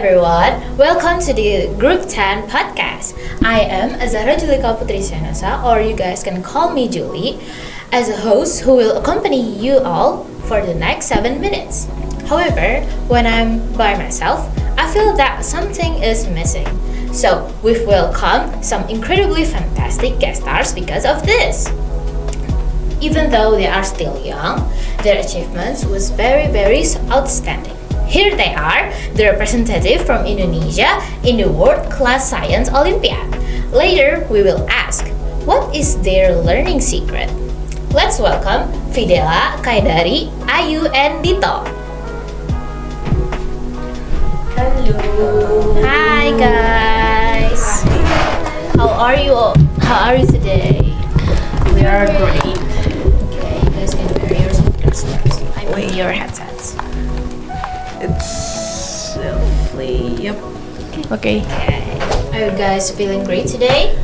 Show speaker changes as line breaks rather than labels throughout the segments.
everyone, welcome to the Group 10 podcast. I am Azahra Julika Putri Syanasa, or you guys can call me Julie, as a host who will accompany you all for the next 7 minutes. However, when I'm by myself, I feel that something is missing. So, we've welcomed some incredibly fantastic guest stars because of this. Even though they are still young, their achievements was very outstanding. Here they are, the representative from Indonesia in the World Class Science Olympiad. Later, we will ask, what is their learning secret? Let's welcome Fidela, Kaidari, Ayu, and Dito.
Hello.
Hi guys. How are you? How are you today?
We are great.
Okay, you guys can wear your speakers first. I mean your headsets.
It's lovely. Yep. Okay.
Okay. Are you guys feeling great today?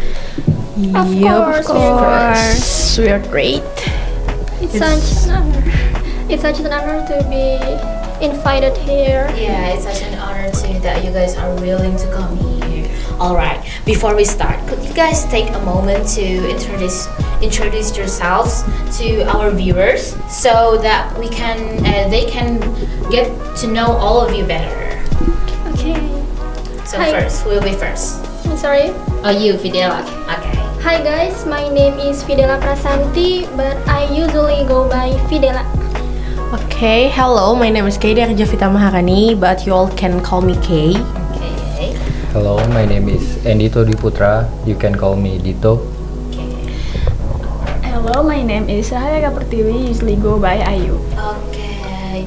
Of course.
We are great.
It's such an honor. It's such an honor to be invited here.
Yeah, it's such an honor too that you guys are willing to come here. Alright, before we start, could you guys take a moment to introduce yourselves to our viewers so that they can get to know all of you better.
Okay.
So
Hi.
first, who will be first?
I'm sorry.
Oh, you, Fidela. Okay.
Hi guys, my name is Fidela Prasanti, but I usually go by Fidela.
Okay. Hello, my name is Kay Javita Maharani, but you all can call me Kay.
Okay.
Hello, my name is Endito Diputra. You can call me Dito.
Okay.
Hello, my name is Sahaya Pertiwi, usually go by Ayu.
Okay.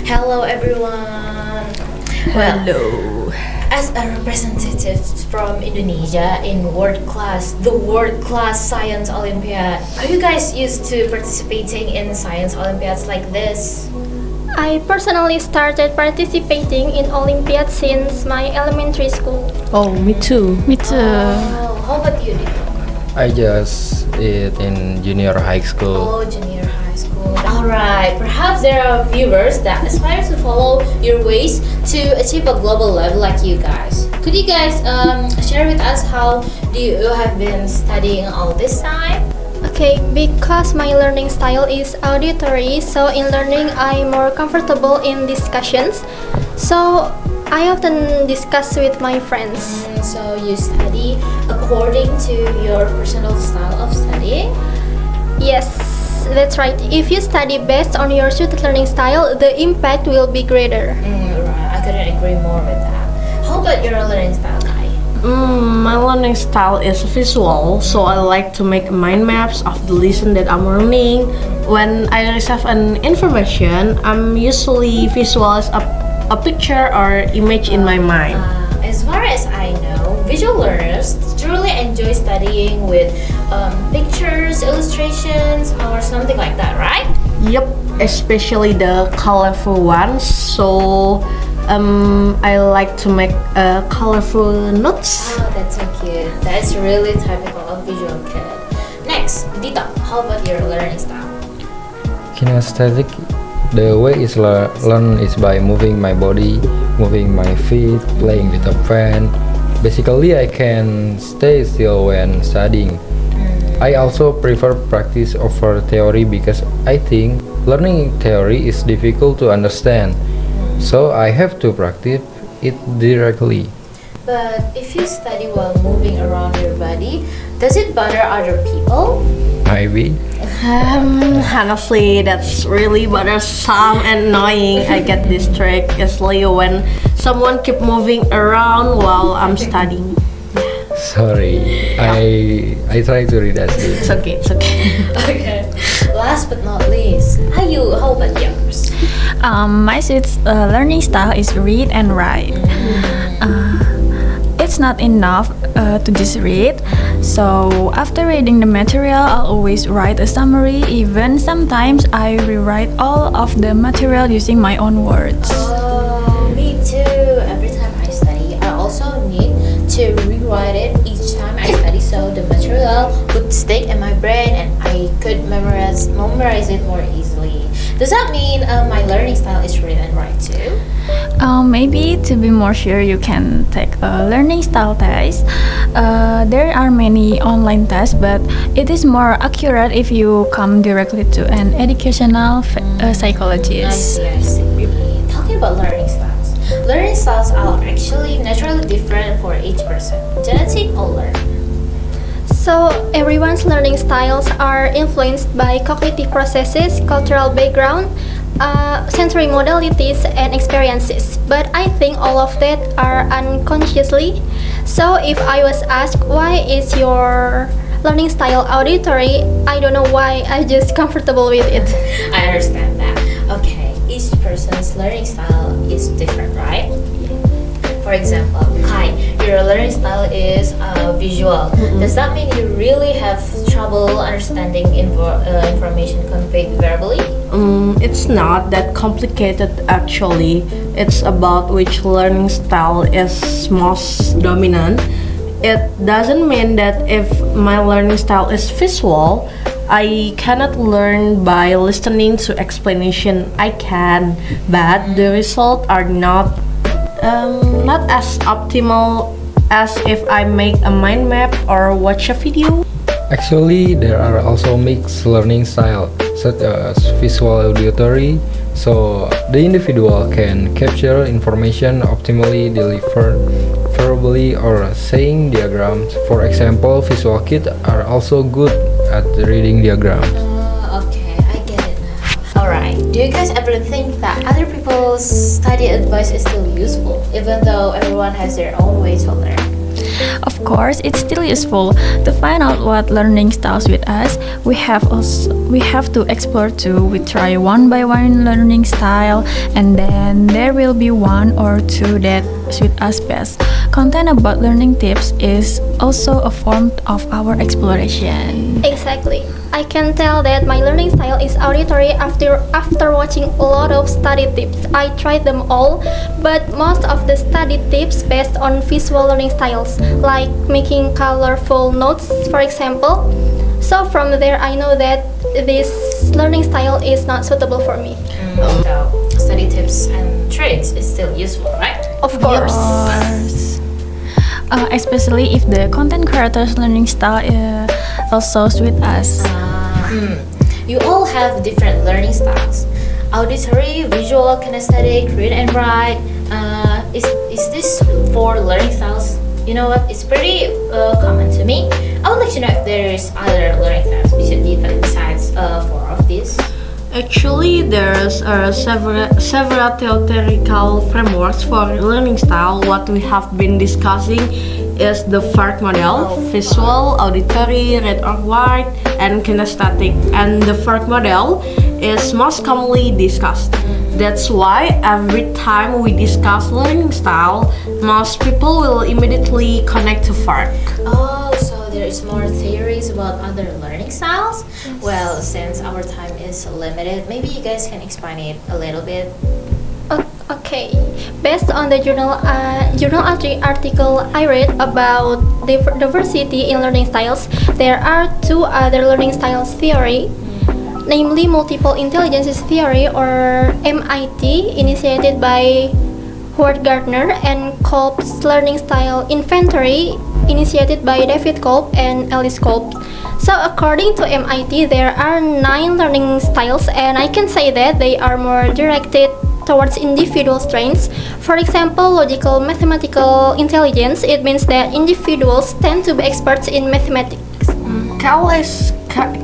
Hello, everyone. Well,
Hello.
as a representative from Indonesia in the World Class Science Olympiad, are you guys used to participating in science Olympiads like this?
I personally started participating in Olympiad since my elementary school.
Oh, me too.
Me too.
Oh, how about you, Dito?
I just in junior high school.
Oh, junior high school. Alright, perhaps there are viewers that aspire to follow your ways to achieve a global level like you guys. Could you guys share with us how do you have been studying all this time?
Okay, because my learning style is auditory, so in learning I'm more comfortable in discussions. So I often discuss with my friends.
So you study according to your personal style of studying?
Yes, that's right. If you study based on your suited learning style, the impact will be greater.
Right, I couldn't agree more with that. How about your learning style, Kai?
My learning style is visual, so I like to make mind maps of the lesson that I'm learning. When I receive an information, I'm usually visualize a picture or image in my mind.
As far as I know, visual learners truly enjoy studying with pictures, illustrations, or something like that, right?
Yep, especially the colorful ones. So I like to make colorful notes.
Oh, that's so cute. That's really typical of visual kid. Next, Dito, how about your learning style?
Kinesthetic, the way is learn is by moving my body, moving my feet, playing with a friend. Basically, I can stay still when studying. I also prefer practice over theory because I think learning theory is difficult to understand. So I have to practice it directly.
But if you study while moving around your body, does it bother other people?
Maybe.
Honestly, that's really bothersome and annoying. I get distracted easily when someone keep moving around while I'm studying.
Sorry, I try to read as it.
It's okay, it's okay.
Okay. Last but not least, Ayu, how about yours?
My learning style is read and write. It's not enough to just read. So after reading the material, I'll always write a summary. Even sometimes I rewrite all of the material using my own words.
Oh, me too. Every time I study, I also need to rewrite it each time I study so the material would stick in my brain and I I could memorize it more easily. Does that mean my learning style is read and write too?
Maybe to be more sure, you can take a learning style test. There are many online tests, but it is more accurate if you come directly to an educational psychologist.
I see. Talking about learning styles are actually naturally different for each person, genetic or learned.
So, everyone's learning styles are influenced by cognitive processes, cultural background, sensory modalities, and experiences. But I think all of that are unconsciously. So, if I was asked, why is your learning style auditory? I don't know why, I just comfortable with it.
I understand that. Okay, each person's learning style is different, right? For example, Kai, your learning style is visual. Does that mean you really have trouble understanding information conveyed verbally?
It's not that complicated actually. It's about which learning style is most dominant. It doesn't mean that if my learning style is visual, I cannot learn by listening to explanation. I can, but the results are not as optimal as if I make a mind map or watch a video.
Actually, there are also mixed learning styles, such as visual auditory, so the individual can capture information optimally delivered verbally or saying diagrams. For example, visual kids are also good at reading diagrams.
Okay, I get it now. Alright, do you guys ever think that other people's study advice is still useful, even though everyone has their own way to learn?
Of course, it's still useful to find out what learning styles with us. We have to explore too. We try one by one learning style, and then there will be one or two that suit us best. Content about learning tips is also a form of our exploration.
Exactly. I can tell that my learning style is auditory after watching a lot of study tips. I tried them all, but most of the study tips based on visual learning styles, like making colorful notes, for example. So from there, I know that this learning style is not suitable for me.
So, study tips and tricks is still useful, right?
Of course.
Especially if the content creator's learning style also suit us.
You all have different learning styles. Auditory, visual, kinesthetic, read and write. Is this four learning styles? You know what? It's pretty common to me. I would like to know if there is other learning styles besides four of these.
Actually, there's several theoretical frameworks for learning style. What we have been discussing is the FARC model: visual, auditory, read or write, and kinesthetic. And the FARC model is most commonly discussed. That's why every time we discuss learning style, most people will immediately connect to FARC.
Oh, so there is more theories about other learning styles? Well, since our time is limited, maybe you guys can explain it a little bit.
Okay, based on the journal article I read about diversity in learning styles, there are two other learning styles theory, namely multiple intelligences theory or MIT, initiated by Howard Gardner, and Kolb's learning style inventory, initiated by David Kolb and Alice Kolb. So according to MIT, there are 9 learning styles, and I can say that they are more directed towards individual strengths. For example, logical mathematical intelligence, it means that individuals tend to be experts in mathematics.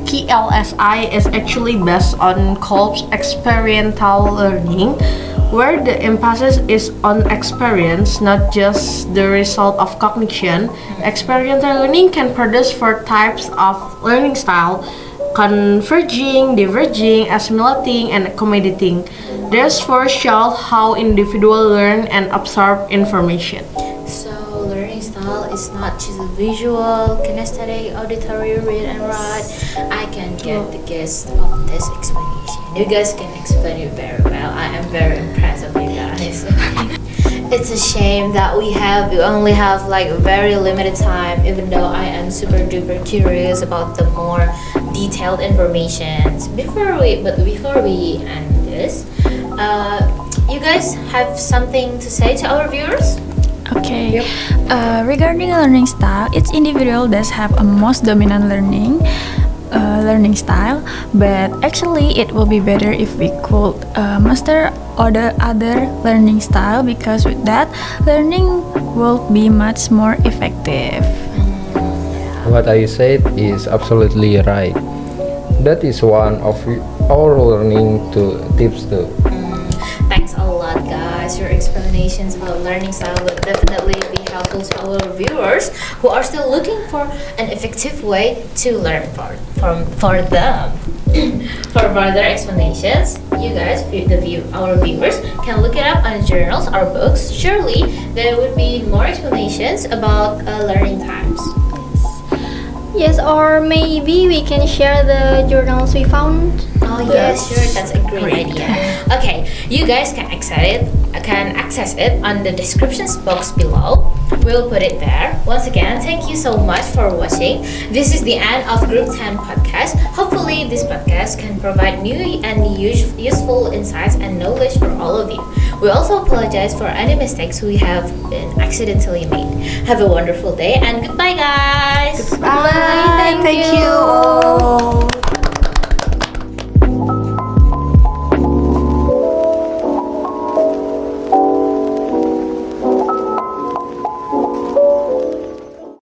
KLSI is actually based on Kolb's experiential learning, where the emphasis is on experience, not just the result of cognition. Experiential learning can produce 4 types of learning style: converging, diverging, assimilating, and accommodating. These 4 show how individuals learn and absorb information.
So learning style is not just visual, kinesthetic, auditory, read and write. I can get the gist of this explanation. You guys can explain it very well. I am very impressed with you guys. It's a shame that we only have like very limited time, even though I am super duper curious about the more detailed informations. Before we end this, you guys have something to say to our viewers?
Okay. Regarding learning style, each individual does have a most dominant learning style, but actually it will be better if we could master other learning style, because with that learning will be much more effective.
What I said is absolutely right. That is one of our learning tips too.
Thanks a lot, guys. Your explanations about learning style will definitely be helpful to our viewers who are still looking for an effective way to learn for them. For further explanations, you guys, our viewers, can look it up on journals or books. Surely there would be more explanations about learning times.
Yes, or maybe we can share the journals we found.
Oh yeah, sure, that's a great idea. Okay, you guys can access it on the description box below. We'll put it there. Once again, thank you so much for watching. This is the end of Group 10 podcast. Hopefully this podcast can provide new and useful insights and knowledge for all of you. We also apologize for any mistakes we have been accidentally made. Have a wonderful day and goodbye, guys.
Bye. Thank you all.